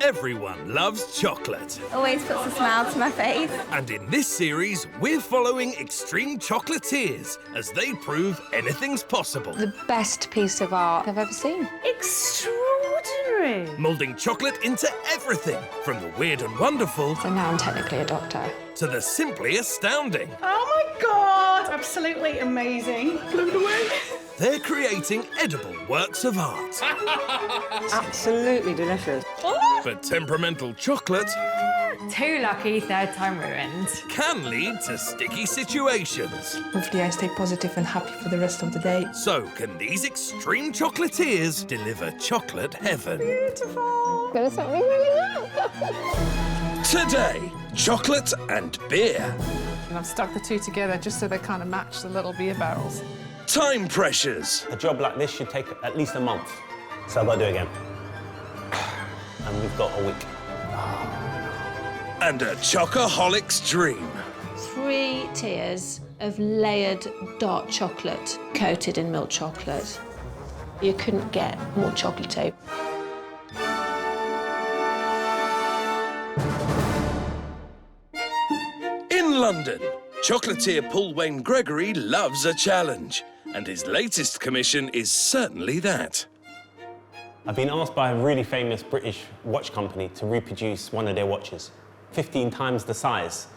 Everyone loves chocolate. Always puts a smile to my face. And in this series, we're following extreme chocolatiers as they prove anything's possible. The best piece of art I've ever seen. Extraordinary. Moulding chocolate into everything, from the weird and wonderful So now I'm technically a doctor. to the simply astounding. Oh my God! Absolutely amazing. Blown away. They're creating edible works of art. Absolutely delicious. But temperamental chocolate Too lucky, third time ruined. can lead to sticky situations. Hopefully I stay positive and happy for the rest of the day. So can these extreme chocolatiers deliver chocolate heaven? Beautiful. There's something really good. Today, chocolate and beer. And I've stuck the two together just so they kind of match the little beer barrels. Time pressures. A job like this should take at least a month, so I've got to do it again. And we've got a week. And a chocoholic's dream. 3 tiers of layered dark chocolate coated in milk chocolate. You couldn't get more chocolatey. In London, chocolatier Paul Wayne Gregory loves a challenge, and his latest commission is certainly that. I've been asked by a really famous British watch company to reproduce one of their watches, 15 times the size.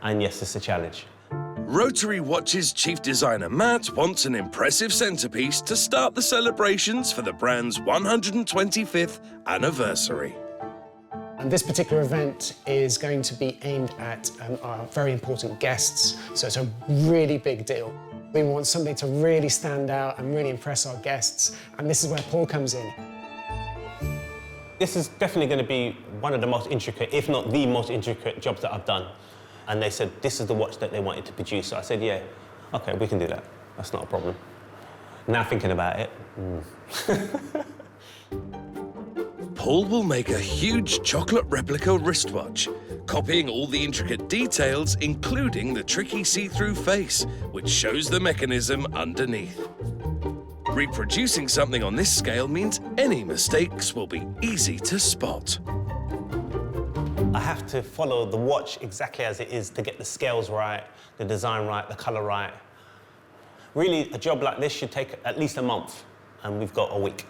And yes, it's a challenge. Rotary Watch's chief designer Matt wants an impressive centrepiece to start the celebrations for the brand's 125th anniversary. And this particular event is going to be aimed at our very important guests, so it's a really big deal. We want something to really stand out and really impress our guests, and this is where Paul comes in. This is definitely going to be one of the most intricate, if not the most intricate jobs that I've done. And they said this is the watch that they wanted to produce. So I said, yeah, OK, we can do that. That's not a problem. Now thinking about it, Paul will make a huge chocolate replica wristwatch, copying all the intricate details, including the tricky see-through face, which shows the mechanism underneath. Reproducing something on this scale means any mistakes will be easy to spot. I have to follow the watch exactly as it is to get the scales right, the design right, the colour right. Really, a job like this should take at least a month, and we've got a week.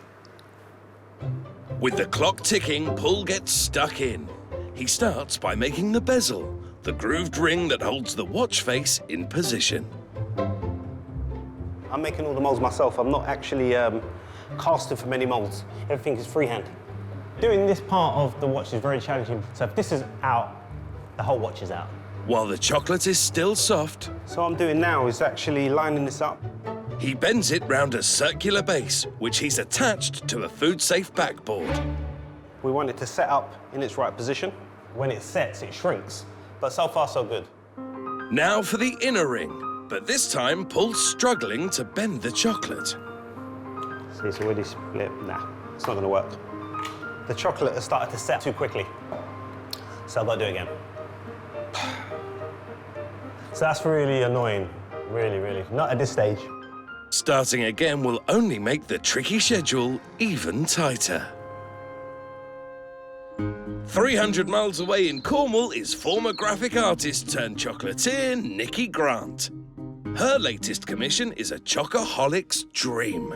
With the clock ticking, Paul gets stuck in. He starts by making the bezel, the grooved ring that holds the watch face in position. I'm making all the moulds myself. I'm not actually casting from any moulds. Everything is freehand. Doing this part of the watch is very challenging. So if this is out, the whole watch is out. While the chocolate is still soft, So what I'm doing now is actually lining this up. he bends it round a circular base, which he's attached to a food-safe backboard. We want it to set up in its right position. When it sets, it shrinks. But so far, so good. Now for the inner ring, but this time Paul's struggling to bend the chocolate. See, it's already split. Nah, it's not going to work. The chocolate has started to set too quickly. So I've got to do it again. So that's really annoying. Really, really. Not at this stage. Starting again will only make the tricky schedule even tighter. 300 miles away in Cornwall is former graphic artist turned chocolatier Nikki Grant. Her latest commission is a chocoholic's dream.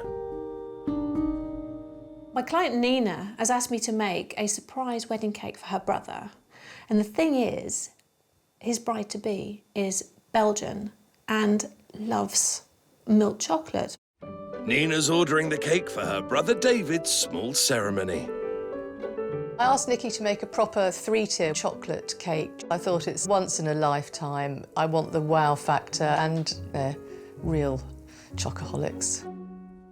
My client Nina has asked me to make a surprise wedding cake for her brother. And the thing is, his bride-to-be is Belgian and loves milk chocolate. Nina's ordering the cake for her brother David's small ceremony. I asked Nikki to make a proper 3-tier chocolate cake. I thought it's once in a lifetime. I want the wow factor and real chocoholics.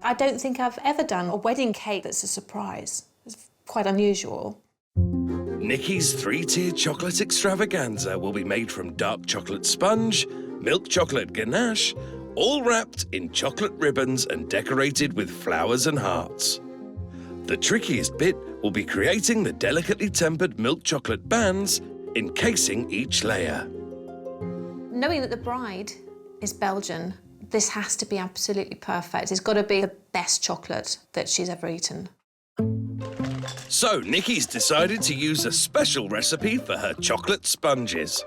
I don't think I've ever done a wedding cake that's a surprise. It's quite unusual. Nikki's 3-tier chocolate extravaganza will be made from dark chocolate sponge, milk chocolate ganache, all wrapped in chocolate ribbons and decorated with flowers and hearts. The trickiest bit will be creating the delicately tempered milk chocolate bands, encasing each layer. Knowing that the bride is Belgian, this has to be absolutely perfect. It's got to be the best chocolate that she's ever eaten. So Nikki's decided to use a special recipe for her chocolate sponges.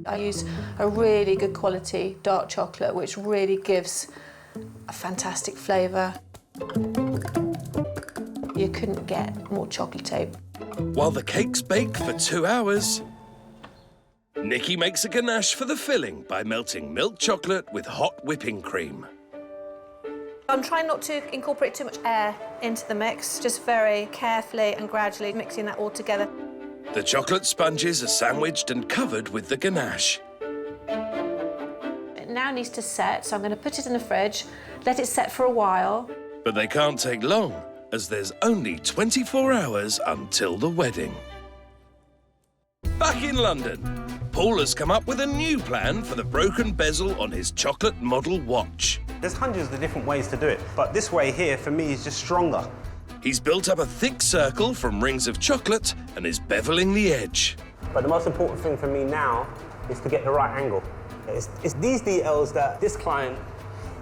I use a really good quality dark chocolate, which really gives a fantastic flavour. You couldn't get more chocolatey. While the cakes bake for 2 hours, Nikki makes a ganache for the filling by melting milk chocolate with hot whipping cream. I'm trying not to incorporate too much air into the mix, just very carefully and gradually mixing that all together. The chocolate sponges are sandwiched and covered with the ganache. It now needs to set, so I'm going to put it in the fridge, let it set for a while. But they can't take long, as there's only 24 hours until the wedding. Back in London, Paul has come up with a new plan for the broken bezel on his chocolate model watch. There's hundreds of different ways to do it, but this way here, for me, is just stronger. He's built up a thick circle from rings of chocolate and is beveling the edge. But the most important thing for me now is to get the right angle. It's these details that this client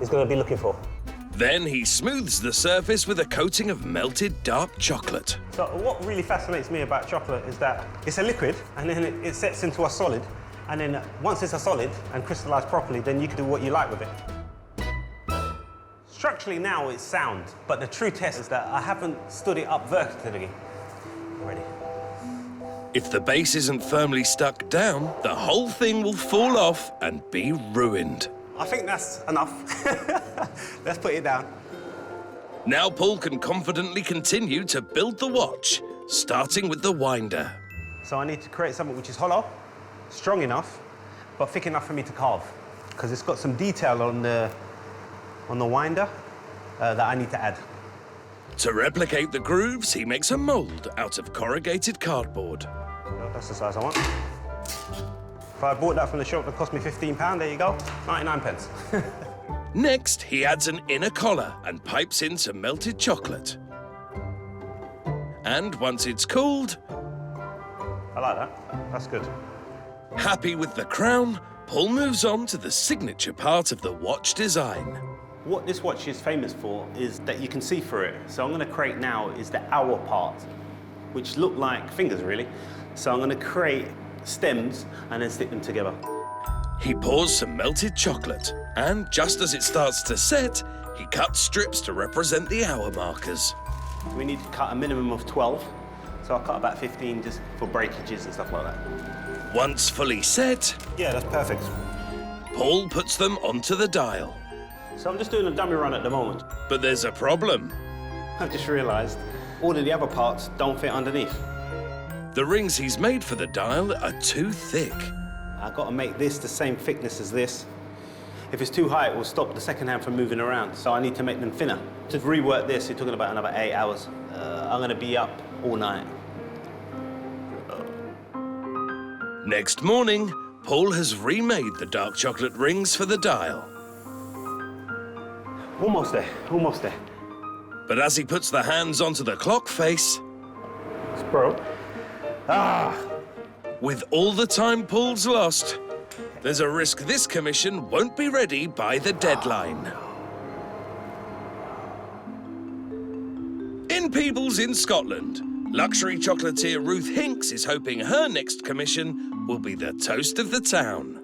is going to be looking for. Then he smooths the surface with a coating of melted dark chocolate. So what really fascinates me about chocolate is that it's a liquid, and then it sets into a solid, and then once it's a solid and crystallized properly, then you can do what you like with it. Structurally now it's sound, but the true test is that I haven't stood it up vertically. Ready? If the base isn't firmly stuck down, the whole thing will fall off and be ruined. I think that's enough. Let's put it down. Now Paul can confidently continue to build the watch, starting with the winder. So I need to create something which is hollow, strong enough, but thick enough for me to carve, because it's got some detail on the winder that I need to add. To replicate the grooves, he makes a mould out of corrugated cardboard. That's the size I want. If I bought that from the shop, it cost me £15, there you go, 99 pence. Next, he adds an inner collar and pipes in some melted chocolate. And once it's cooled... I like that, that's good. Happy with the crown, Paul moves on to the signature part of the watch design. What this watch is famous for is that you can see through it. So I'm going to create now is the hour part, which look like fingers, really. So I'm going to create stems and then stick them together. He pours some melted chocolate, and just as it starts to set, he cuts strips to represent the hour markers. We need to cut a minimum of 12, so I'll cut about 15 just for breakages and stuff like that. Once fully set... Yeah, that's perfect. Paul puts them onto the dial. So I'm just doing a dummy run at the moment. But there's a problem. I've just realised all of the other parts don't fit underneath. The rings he's made for the dial are too thick. I've got to make this the same thickness as this. If it's too high, it will stop the second hand from moving around, so I need to make them thinner. To rework this, you're talking about another 8 hours. I'm going to be up all night. Next morning, Paul has remade the dark chocolate rings for the dial. Almost there, almost there. But as he puts the hands onto the clock face... It's broke. Ah! With all the time Paul's lost, there's a risk this commission won't be ready by the deadline. In Peebles in Scotland, luxury chocolatier Ruth Hinks is hoping her next commission will be the toast of the town.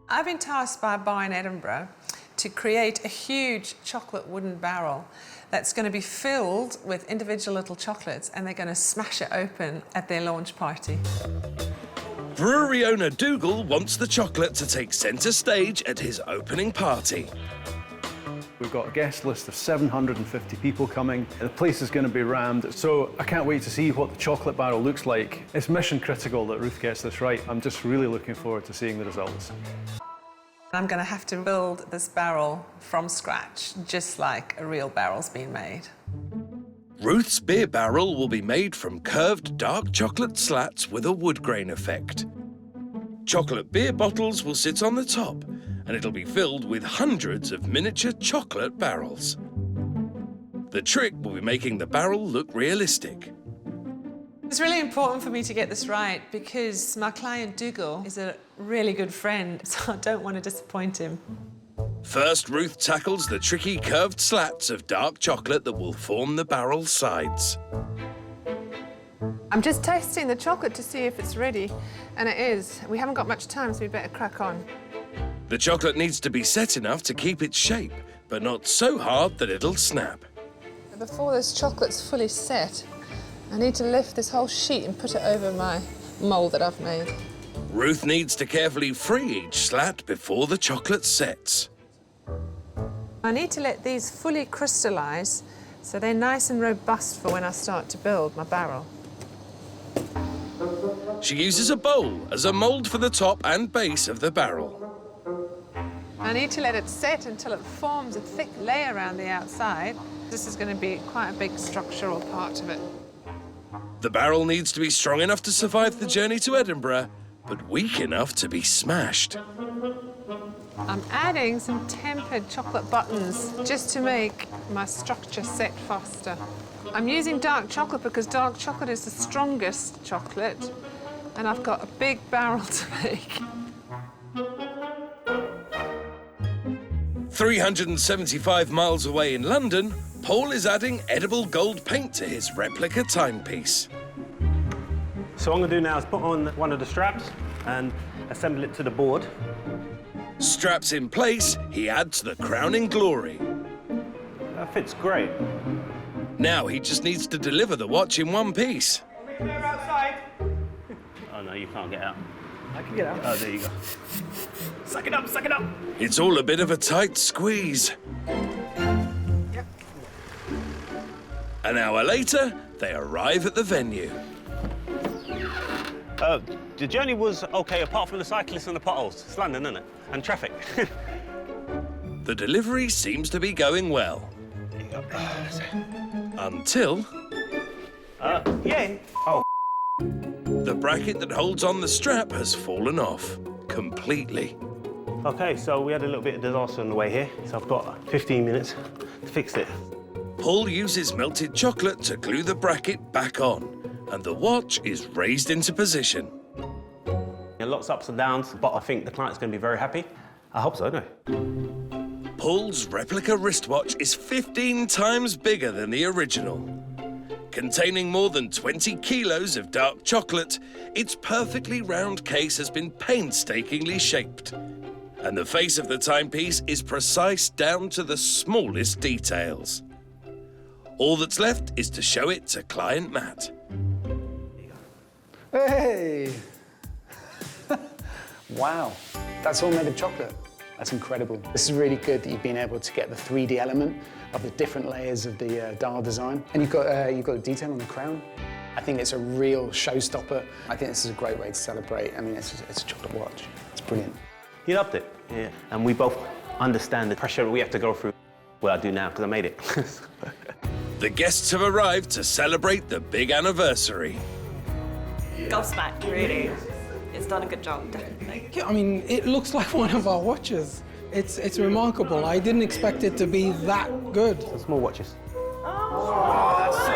I've been tasked by a bar in Edinburgh to create a huge chocolate wooden barrel that's going to be filled with individual little chocolates, and they're going to smash it open at their launch party. Brewery owner Dougal wants the chocolate to take centre stage at his opening party. We've got a guest list of 750 people coming. The place is going to be rammed, so I can't wait to see what the chocolate barrel looks like. It's mission critical that Ruth gets this right. I'm just really looking forward to seeing the results. I'm going to have to build this barrel from scratch, just like a real barrel's been made. Ruth's beer barrel will be made from curved dark chocolate slats with a wood grain effect. Chocolate beer bottles will sit on the top, and it'll be filled with hundreds of miniature chocolate barrels. The trick will be making the barrel look realistic. It's really important for me to get this right because my client Dougal is a really good friend, so I don't want to disappoint him. First, Ruth tackles the tricky curved slats of dark chocolate that will form the barrel's sides. I'm just tasting the chocolate to see if it's ready, and it is. We haven't got much time, so we better crack on. The chocolate needs to be set enough to keep its shape, but not so hard that it'll snap. Before this chocolate's fully set, I need to lift this whole sheet and put it over my mould that I've made. Ruth needs to carefully free each slat before the chocolate sets. I need to let these fully crystallise so they're nice and robust for when I start to build my barrel. She uses a bowl as a mould for the top and base of the barrel. I need to let it set until it forms a thick layer around the outside. This is going to be quite a big structural part of it. The barrel needs to be strong enough to survive the journey to Edinburgh, but weak enough to be smashed. I'm adding some tempered chocolate buttons just to make my structure set faster. I'm using dark chocolate because dark chocolate is the strongest chocolate, and I've got a big barrel to make. 375 miles away in London, Paul is adding edible gold paint to his replica timepiece. So what I'm going to do now is put on one of the straps and assemble it to the board. Straps in place, he adds the crowning glory. That fits great. Now he just needs to deliver the watch in one piece. Oh no, you can't get out. I can get out. Oh, there you go. Suck it up, suck it up. It's all a bit of a tight squeeze. Yep. An hour later, they arrive at the venue. The journey was okay, apart from the cyclists and the potholes. It's London, isn't it? And traffic. The delivery seems to be going well. Until... Yeah. Oh. The bracket that holds on the strap has fallen off. Completely. Okay, so we had a little bit of disaster on the way here, so I've got 15 minutes to fix it. Paul uses melted chocolate to glue the bracket back on, and the watch is raised into position. Lots of ups and downs, but I think the client's going to be very happy. I hope so, don't I? Paul's replica wristwatch is 15 times bigger than the original. Containing more than 20 kilos of dark chocolate, its perfectly round case has been painstakingly shaped. And the face of the timepiece is precise down to the smallest details. All that's left is to show it to client Matt. Hey! Wow, that's all made of chocolate. That's incredible. This is really good that you've been able to get the 3D element of the different layers of the dial design. And you've got a detail on the crown. I think it's a real showstopper. I think this is a great way to celebrate. I mean, it's a chocolate watch. It's brilliant. You loved it, yeah. And we both understand the pressure we have to go through. Well, I do now, because I made it. The guests have arrived to celebrate the big anniversary. Gobsmacked, really. It's done a good job, definitely. Yeah, I mean, it looks like one of our watches. It's remarkable. I didn't expect it to be that good. Some small watches. Oh, that's so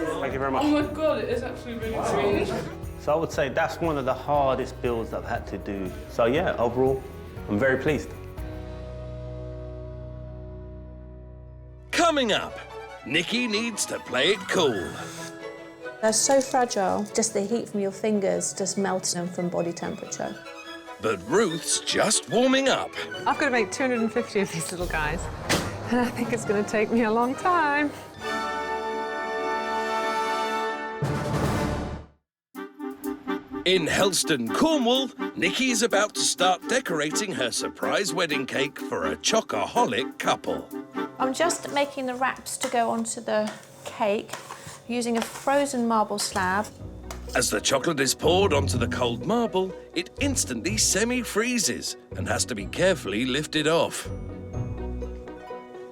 cool. Thank you very much. Oh my God, it is actually really sweet. So I would say that's one of the hardest builds I've had to do. So yeah, overall, I'm very pleased. Coming up, Nikki needs to play it cool. They're so fragile, just the heat from your fingers just melts them from body temperature. But Ruth's just warming up. I've got to make 250 of these little guys, and I think it's going to take me a long time. In Helston, Cornwall, Nikki is about to start decorating her surprise wedding cake for a chocoholic couple. I'm just making the wraps to go onto the cake using a frozen marble slab. As the chocolate is poured onto the cold marble, it instantly semi-freezes and has to be carefully lifted off.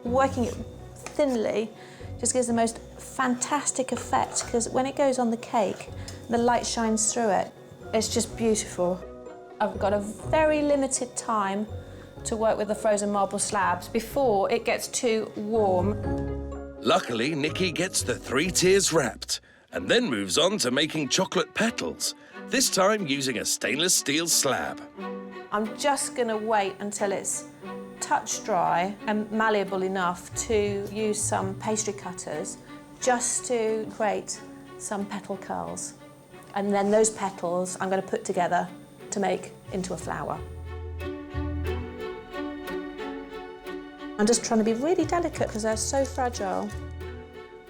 Working it thinly just gives the most fantastic effect because when it goes on the cake, the light shines through it. It's just beautiful. I've got a very limited time to work with the frozen marble slabs before it gets too warm. Luckily, Nikki gets the 3 tiers wrapped and then moves on to making chocolate petals, this time using a stainless steel slab. I'm just going to wait until it's touch dry and malleable enough to use some pastry cutters just to create some petal curls. And then those petals I'm going to put together to make into a flower. I'm just trying to be really delicate because they're so fragile.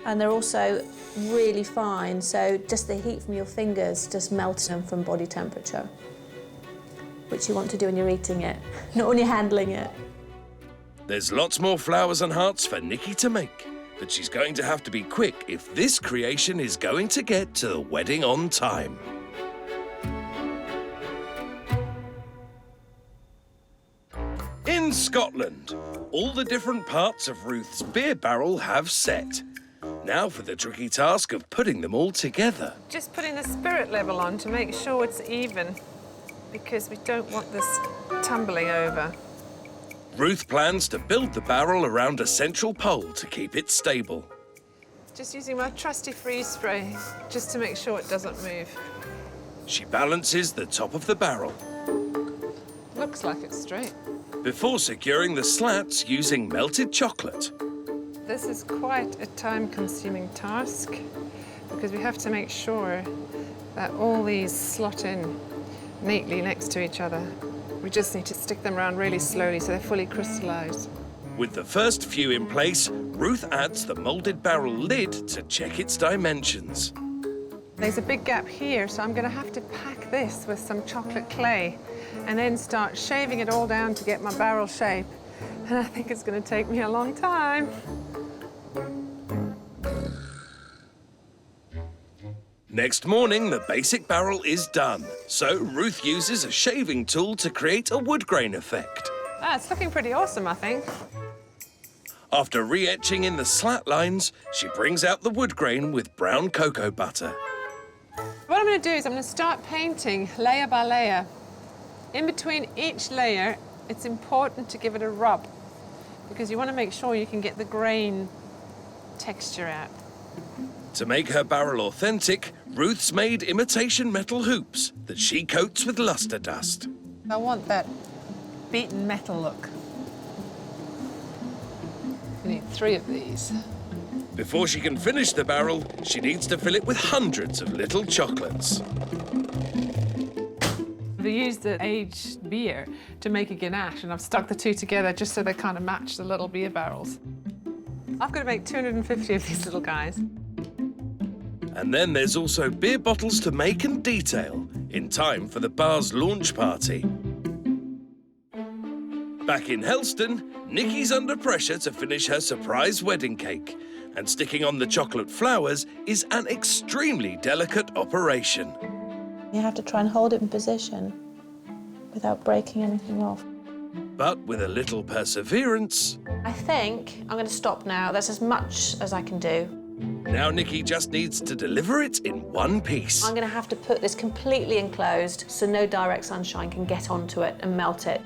And they're also really fine, so just the heat from your fingers just melts them from body temperature, which you want to do when you're eating it, not when you're handling it. There's lots more flowers and hearts for Nikki to make, but she's going to have to be quick if this creation is going to get to the wedding on time. In Scotland, all the different parts of Ruth's beer barrel have set. Now for the tricky task of putting them all together. Just putting the spirit level on to make sure it's even, because we don't want this tumbling over. Ruth plans to build the barrel around a central pole to keep it stable. Just using my trusty freeze spray, just to make sure it doesn't move. She balances the top of the barrel Looks like it's straight. before securing the slats using melted chocolate. This is quite a time-consuming task because we have to make sure that all these slot in neatly next to each other. We just need to stick them around really slowly so they're fully crystallized. With the first few in place, Ruth adds the moulded barrel lid to check its dimensions. There's a big gap here, so I'm going to have to pack this with some chocolate clay and then start shaving it all down to get my barrel shape. And I think it's going to take me a long time. Next morning, the basic barrel is done, so Ruth uses a shaving tool to create a wood grain effect. Ah, it's looking pretty awesome, I think. After re-etching in the slat lines, she brings out the wood grain with brown cocoa butter. What I'm going to do is I'm going to start painting layer by layer. In between each layer, it's important to give it a rub because you want to make sure you can get the grain texture out. To make her barrel authentic, Ruth's made imitation metal hoops that she coats with luster dust. I want that beaten metal look. You need 3 of these. Before she can finish the barrel, she needs to fill it with hundreds of little chocolates. We used the aged beer to make a ganache, and I've stuck the 2 together just so they kind of match the little beer barrels. I've got to make 250 of these little guys. And then there's also beer bottles to make and detail in time for the bar's launch party. Back in Helston, Nikki's under pressure to finish her surprise wedding cake, and sticking on the chocolate flowers is an extremely delicate operation. You have to try and hold it in position without breaking anything off. But with a little perseverance, I think I'm going to stop now. That's as much as I can do. now Nikki just needs to deliver it in one piece. I'm going to have to put this completely enclosed so no direct sunshine can get onto it and melt it.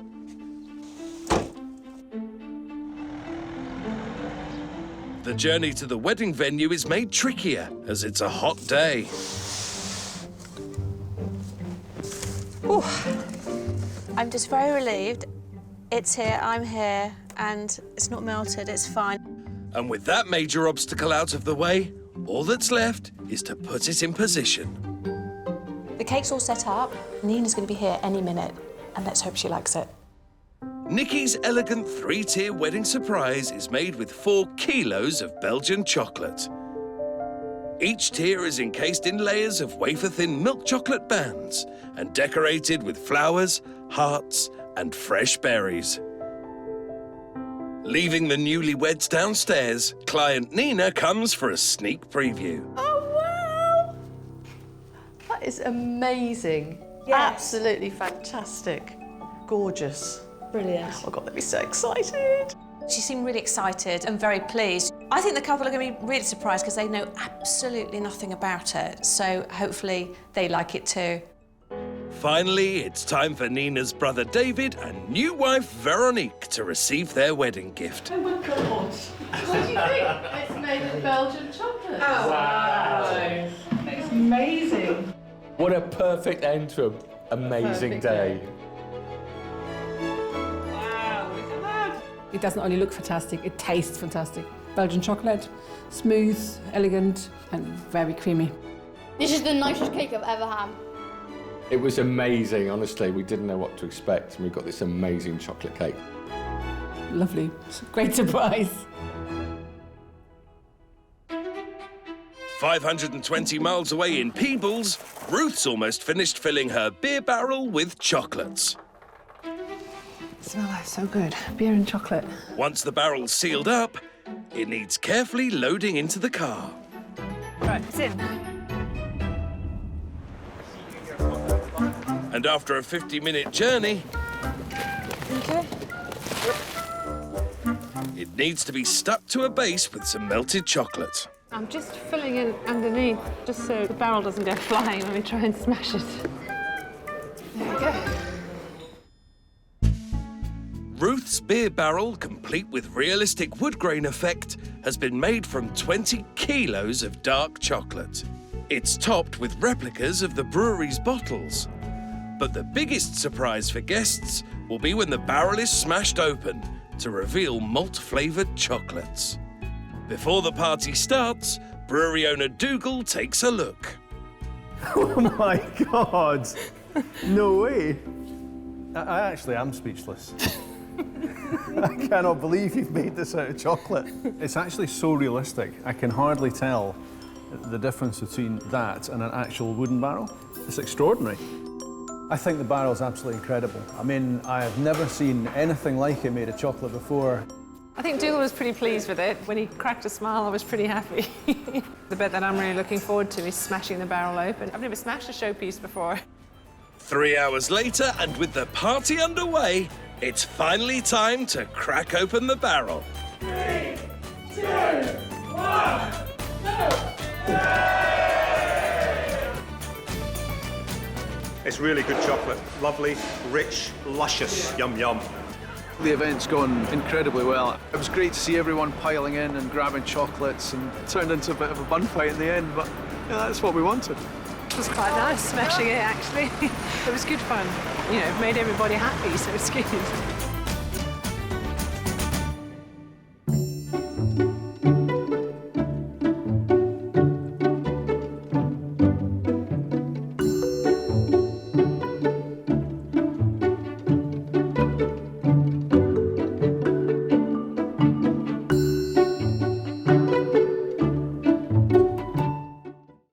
The journey to the wedding venue is made trickier as it's a hot day. Ooh. I'm just very relieved. It's here, I'm here, and it's not melted, it's fine. And with that major obstacle out of the way, all that's left is to put it in position. The cake's all set up. Nina's going to be here any minute, and let's hope she likes it. Nikki's elegant 3-tier wedding surprise is made with 4 kilos of Belgian chocolate. Each tier is encased in layers of wafer-thin milk chocolate bands and decorated with flowers, hearts, and fresh berries. Leaving the newlyweds downstairs, client Nina comes for a sneak preview. Oh, wow! That is amazing. Yes. Absolutely fantastic. Gorgeous. Brilliant. Oh, God, they'd be so excited. She seemed really excited and very pleased. I think the couple are going to be really surprised because they know absolutely nothing about it. So hopefully they like it too. Finally, it's time for Nina's brother David and new wife Veronique to receive their wedding gift. Oh my God. What do you think? It's made of Belgian chocolate. Oh, wow. It's amazing. What a perfect end to an amazing day. Wow, look at that. It doesn't only look fantastic, it tastes fantastic. Belgian chocolate, smooth, elegant, and very creamy. This is the nicest cake I've ever had. It was amazing, honestly. We didn't know what to expect, and we got this amazing chocolate cake. Lovely. Great surprise. 520 miles away in Peebles, Ruth's almost finished filling her beer barrel with chocolates. Smells so good. Beer and chocolate. Once the barrel's sealed up, it needs carefully loading into the car. Right, it's in. And after a 50-minute journey, Okay. it needs to be stuck to a base with some melted chocolate. I'm just filling in underneath, just so the barrel doesn't go flying when we try and smash it. There we go. Ruth's beer barrel, complete with realistic wood grain effect, has been made from 20 kilos of dark chocolate. It's topped with replicas of the brewery's bottles. But the biggest surprise for guests will be when the barrel is smashed open to reveal malt-flavoured chocolates. Before the party starts, brewery owner Dougal takes a look. Oh my God! No way! I actually am speechless. I cannot believe you've made this out of chocolate. It's actually so realistic. I can hardly tell the difference between that and an actual wooden barrel. It's extraordinary. I think the barrel's absolutely incredible. I mean, I have never seen anything like it made of chocolate before. I think Dougal was pretty pleased with it. When he cracked a smile, I was pretty happy. The bit that I'm really looking forward to is smashing the barrel open. I've never smashed a showpiece before. 3 hours later, and with the party underway, it's finally time to crack open the barrel. 3, 2, 1, go! It's really good chocolate. Lovely, rich, luscious. Yum, yum. The event's gone incredibly well. It was great to see everyone piling in and grabbing chocolates, and it turned into a bit of a bun fight in the end, but yeah, that's what we wanted. It was quite nice smashing it, actually. It was good fun. You know, it made everybody happy, so it's good.